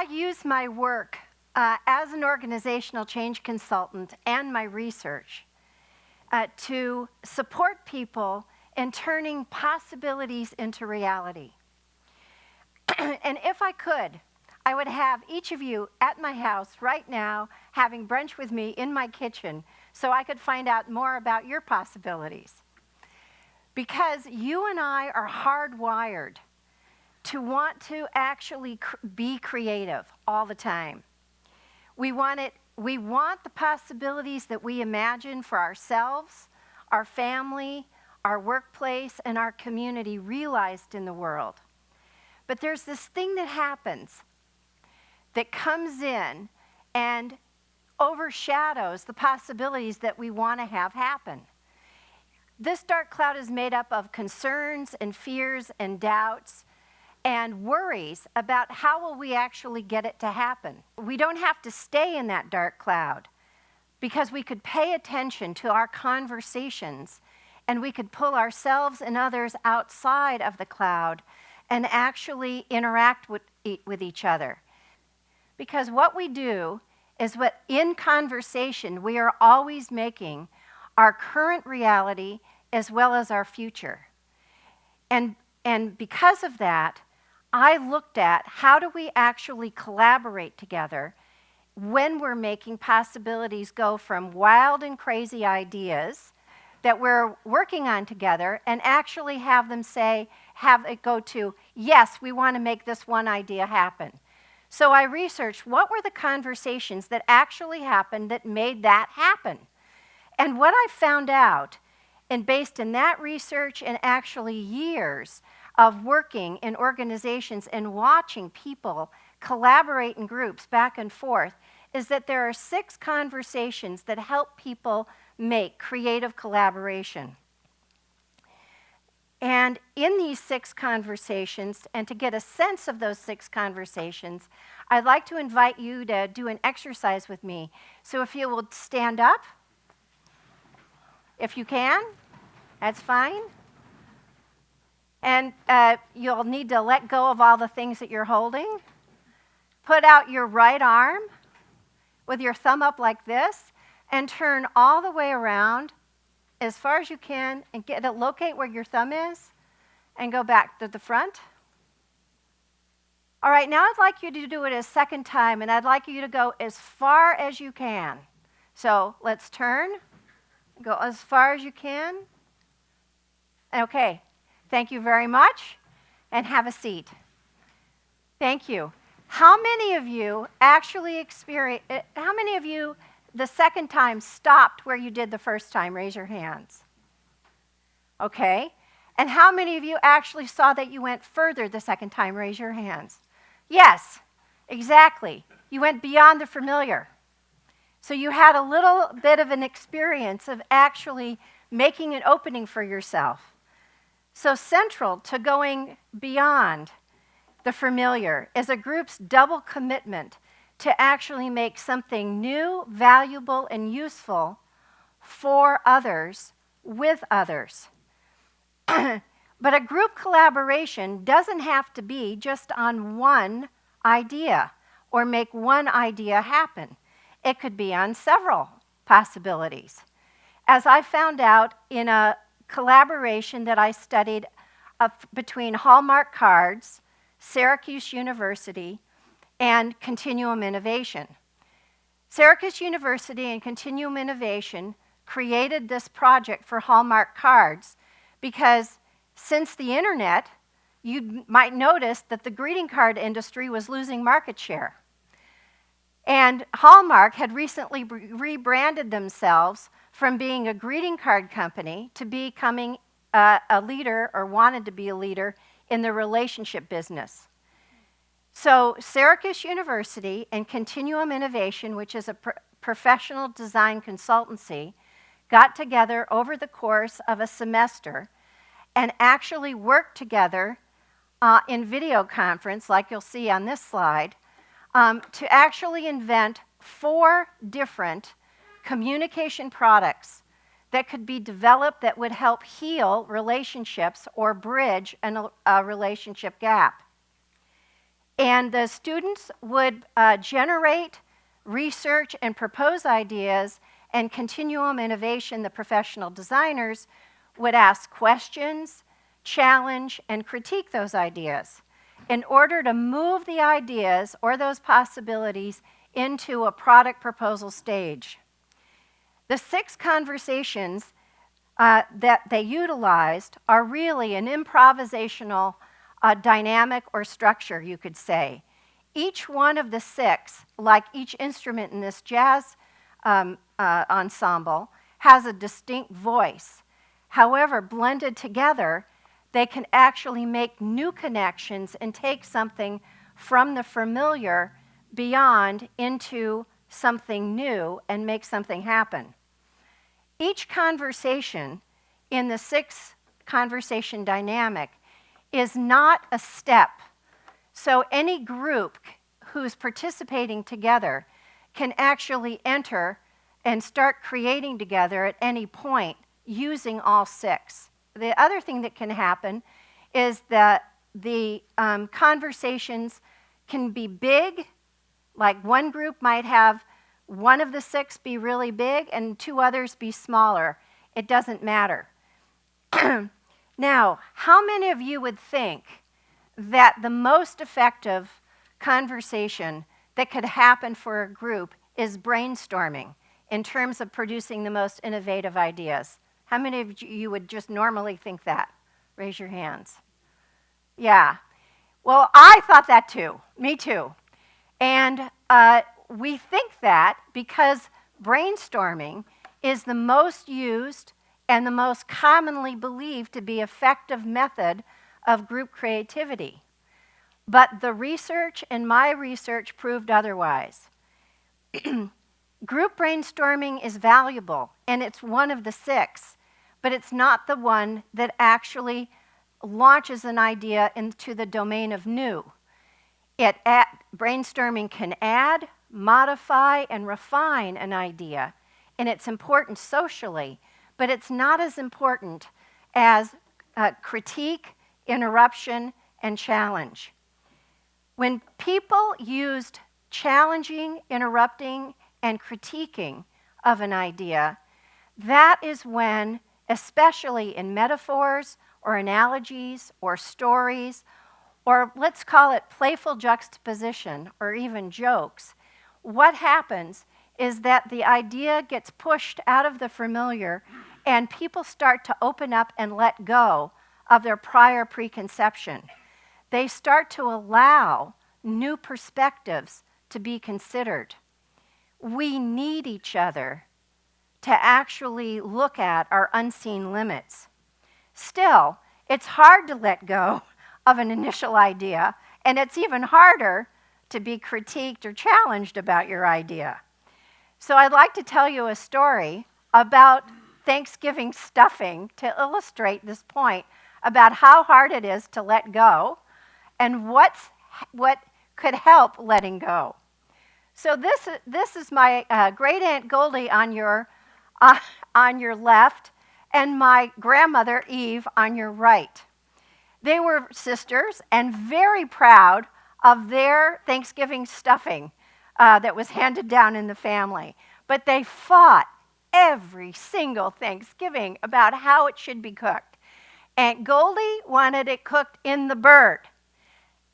I use my work as an organizational change consultant and my research to support people in turning possibilities into reality. And if I could, I would have each of you at my house right now having brunch with me in my kitchen so I could find out more about your possibilities. Because you and I are hardwired to want to actually be creative all the time. We want the possibilities that we imagine for ourselves, our family, our workplace, and our community realized in the world. But there's this thing that happens that comes in and overshadows the possibilities that we want to have happen. This dark cloud is made up of concerns and fears and doubts and worries about how will we actually get it to happen. We don't have to stay in that dark cloud because we could pay attention to our conversations and we could pull ourselves and others outside of the cloud and actually interact with each other. Because what we do is in conversation, we are always making our current reality as well as our future. And because of that, I looked at how do we actually collaborate together when we're making possibilities go from wild and crazy ideas that we're working on together and actually have it go to, yes, we want to make this one idea happen. So I researched what were the conversations that actually happened that made that happen. And what I found out, and based in that research and actually years of working in organizations and watching people collaborate in groups back and forth, is that there are 6 conversations that help people make creative collaboration. And in these 6 conversations, and to get a sense of those 6 conversations, I'd like to invite you to do an exercise with me. So if you will stand up, if you can, that's fine. And you'll need to let go of all the things that you're holding. Put out your right arm with your thumb up like this and turn all the way around as far as you can and locate where your thumb is and go back to the front. All right, now I'd like you to do it a second time, and I'd like you to go as far as you can. So let's turn, go as far as you can. Okay, thank you very much, and have a seat. Thank you. How many of you the second time stopped where you did the first time? Raise your hands. Okay. And how many of you actually saw that you went further the second time? Raise your hands. Yes, exactly. You went beyond the familiar. So you had a little bit of an experience of actually making an opening for yourself. So central to going beyond the familiar is a group's double commitment to actually make something new, valuable, and useful for others, with others. But a group collaboration doesn't have to be just on one idea or make one idea happen. It could be on several possibilities. As I found out in a collaboration that I studied between Hallmark Cards, Syracuse University, and Continuum Innovation. Syracuse University and Continuum Innovation created this project for Hallmark Cards because since the internet, you might notice that the greeting card industry was losing market share. And Hallmark had recently rebranded themselves from being a greeting card company to becoming a leader, or wanted to be a leader, in the relationship business. So Syracuse University and Continuum Innovation, which is a professional design consultancy, got together over the course of a semester and actually worked together in video conference, like you'll see on this slide, to actually invent 4 different communication products that could be developed that would help heal relationships or bridge a relationship gap. And the students would generate, research, and propose ideas, and continuum innovation, the professional designers, would ask questions, challenge, and critique those ideas in order to move the ideas or those possibilities into a product proposal stage. The 6 conversations that they utilized are really an improvisational dynamic or structure, you could say. Each one of the 6, like each instrument in this jazz ensemble, has a distinct voice. However, blended together, they can actually make new connections and take something from the familiar beyond into something new and make something happen. Each conversation in the 6 conversation dynamic is not a step. So any group who's participating together can actually enter and start creating together at any point using all 6. The other thing that can happen is that the conversations can be big, like one group might have one of the 6 be really big and 2 others be smaller. It doesn't matter. Now, how many of you would think that the most effective conversation that could happen for a group is brainstorming in terms of producing the most innovative ideas? How many of you would just normally think that? Raise your hands. Yeah. Well, I thought that too. Me too. And we think that because brainstorming is the most used and the most commonly believed to be effective method of group creativity. But the research and my research proved otherwise. Group brainstorming is valuable, and it's one of the 6, but it's not the one that actually launches an idea into the domain of new. Brainstorming can add, modify, and refine an idea, and it's important socially, but it's not as important as critique, interruption, and challenge. When people used challenging, interrupting, and critiquing of an idea, that is when, especially in metaphors or analogies or stories, or let's call it playful juxtaposition or even jokes, what happens is that the idea gets pushed out of the familiar and people start to open up and let go of their prior preconception. They start to allow new perspectives to be considered. We need each other to actually look at our unseen limits. Still, it's hard to let go of an initial idea, and it's even harder to be critiqued or challenged about your idea. So I'd like to tell you a story about Thanksgiving stuffing to illustrate this point about how hard it is to let go and what could help letting go. So this is my great Aunt Goldie on your left and my grandmother Eve on your right. They were sisters and very proud of their Thanksgiving stuffing that was handed down in the family. But they fought every single Thanksgiving about how it should be cooked. Aunt Goldie wanted it cooked in the bird.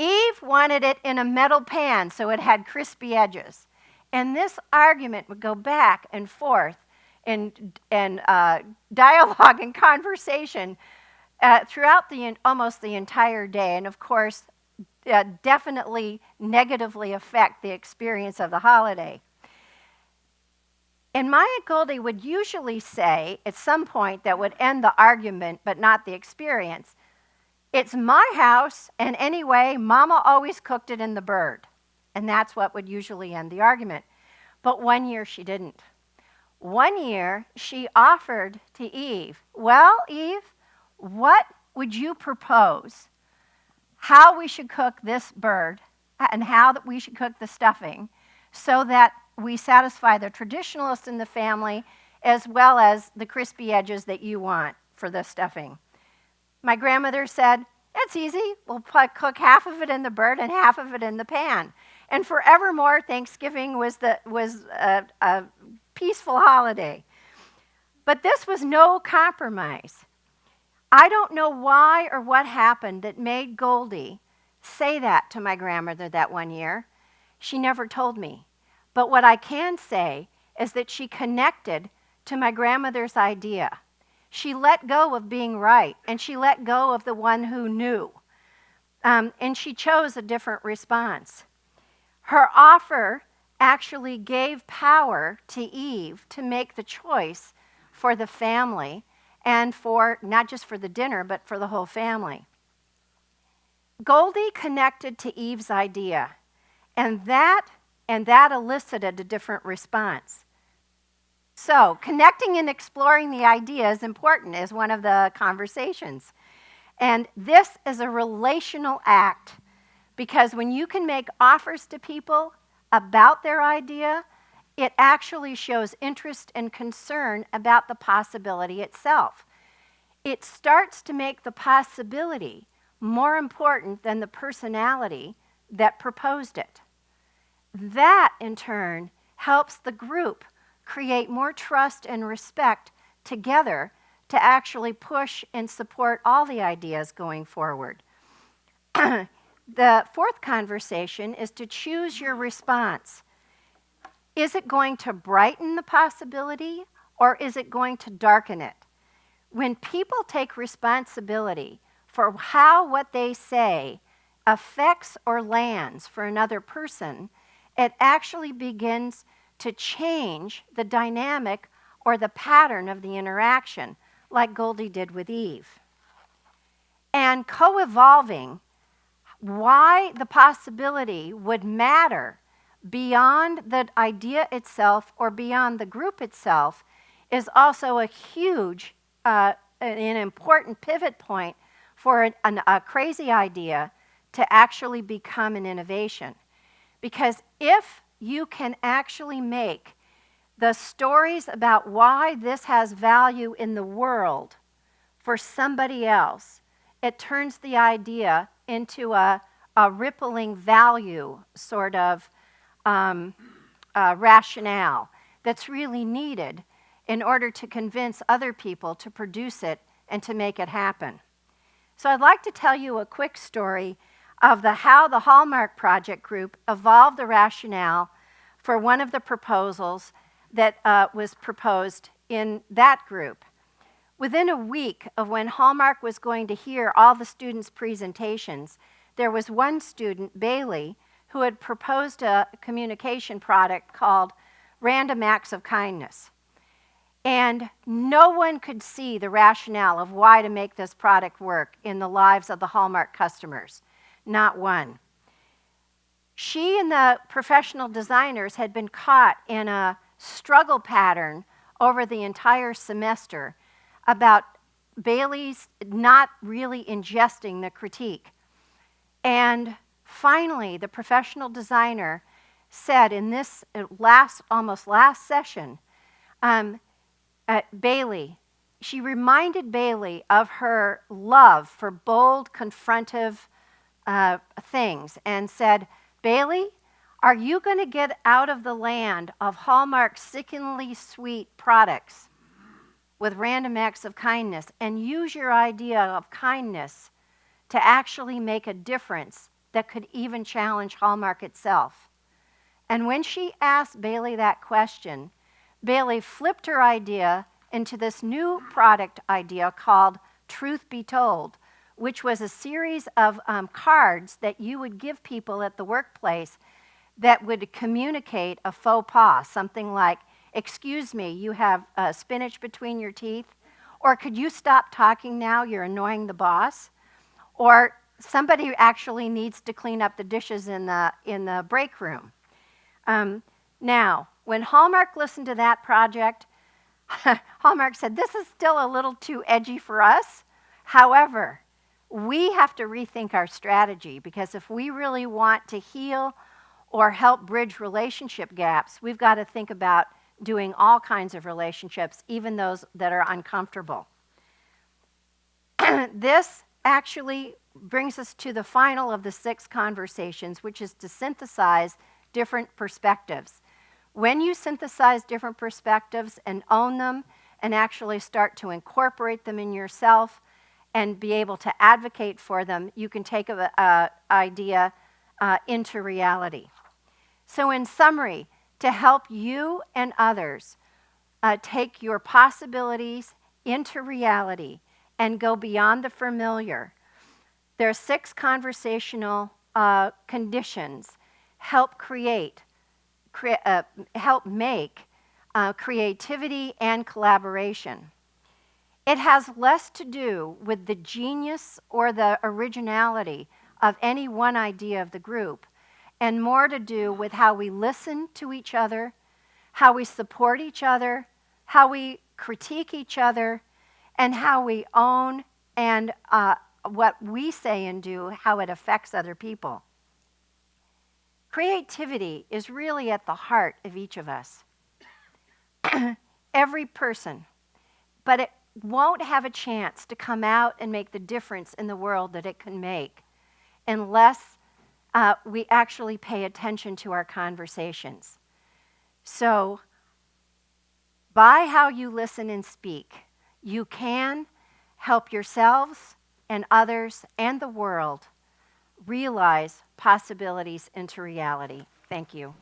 Eve wanted it in a metal pan so it had crispy edges. And this argument would go back and forth in dialogue and conversation throughout almost the entire day. And of course, definitely negatively affect the experience of the holiday. And my Aunt Goldie would usually say at some point that would end the argument but not the experience, "It's my house, and anyway, Mama always cooked it in the bird." And that's what would usually end the argument. But one year she didn't. One year she offered to Eve, "Well, Eve, what would you propose? How we should cook this bird and how that we should cook the stuffing so that we satisfy the traditionalists in the family as well as the crispy edges that you want for the stuffing?" My grandmother said, It's easy. We'll cook half of it in the bird and half of it in the pan. And forevermore, Thanksgiving was a peaceful holiday. But this was no compromise. I don't know why or what happened that made Goldie say that to my grandmother that one year. She never told me. But what I can say is that she connected to my grandmother's idea. She let go of being right, and she let go of the one who knew. And she chose a different response. Her offer actually gave power to Eve to make the choice for the family, and for not just for the dinner, but for the whole family. Goldie connected to Eve's idea, and that elicited a different response. So connecting and exploring the idea is important as one of the conversations. And this is a relational act, because when you can make offers to people about their idea, it actually shows interest and concern about the possibility itself. It starts to make the possibility more important than the personality that proposed it. That, in turn, helps the group create more trust and respect together to actually push and support all the ideas going forward. The fourth conversation is to choose your response. Is it going to brighten the possibility, or is it going to darken it? When people take responsibility for how what they say affects or lands for another person, it actually begins to change the dynamic or the pattern of the interaction, like Goldie did with Eve. And co-evolving, why the possibility would matter beyond the idea itself or beyond the group itself is also a huge, an important pivot point for a crazy idea to actually become an innovation. Because if you can actually make the stories about why this has value in the world for somebody else, it turns the idea into a rippling value sort of rationale that's really needed in order to convince other people to produce it and to make it happen. So I'd like to tell you a quick story of how the Hallmark Project Group evolved the rationale for one of the proposals that was proposed in that group. Within a week of when Hallmark was going to hear all the students' presentations, there was one student, Bailey, who had proposed a communication product called Random Acts of Kindness. And no one could see the rationale of why to make this product work in the lives of the Hallmark customers. Not one. She and the professional designers had been caught in a struggle pattern over the entire semester about Bailey's not really ingesting the critique. And finally, the professional designer said in this almost last session, Bailey, she reminded Bailey of her love for bold, confrontive things and said, Bailey, are you going to get out of the land of Hallmark's sickeningly sweet products with random acts of kindness and use your idea of kindness to actually make a difference that could even challenge Hallmark itself? And when she asked Bailey that question, Bailey flipped her idea into this new product idea called Truth Be Told, which was a series of cards that you would give people at the workplace that would communicate a faux pas, something like, excuse me, you have spinach between your teeth, or could you stop talking now, you're annoying the boss, or somebody actually needs to clean up the dishes in the break room. Now, when Hallmark listened to that project, Hallmark said, this is still a little too edgy for us. However, we have to rethink our strategy, because if we really want to heal or help bridge relationship gaps, we've got to think about doing all kinds of relationships, even those that are uncomfortable. This actually brings us to the final of the 6 conversations, which is to synthesize different perspectives. When you synthesize different perspectives and own them and actually start to incorporate them in yourself and be able to advocate for them, you can take an idea into reality. So in summary, to help you and others take your possibilities into reality and go beyond the familiar, there are 6 conversational conditions help make creativity and collaboration. It has less to do with the genius or the originality of any one idea of the group, and more to do with how we listen to each other, how we support each other, how we critique each other, and how we own and what we say and do, how it affects other people. Creativity is really at the heart of each of us. Every person. But it won't have a chance to come out and make the difference in the world that it can make unless we actually pay attention to our conversations. So, by how you listen and speak, you can help yourselves and others and the world realize possibilities into reality. Thank you.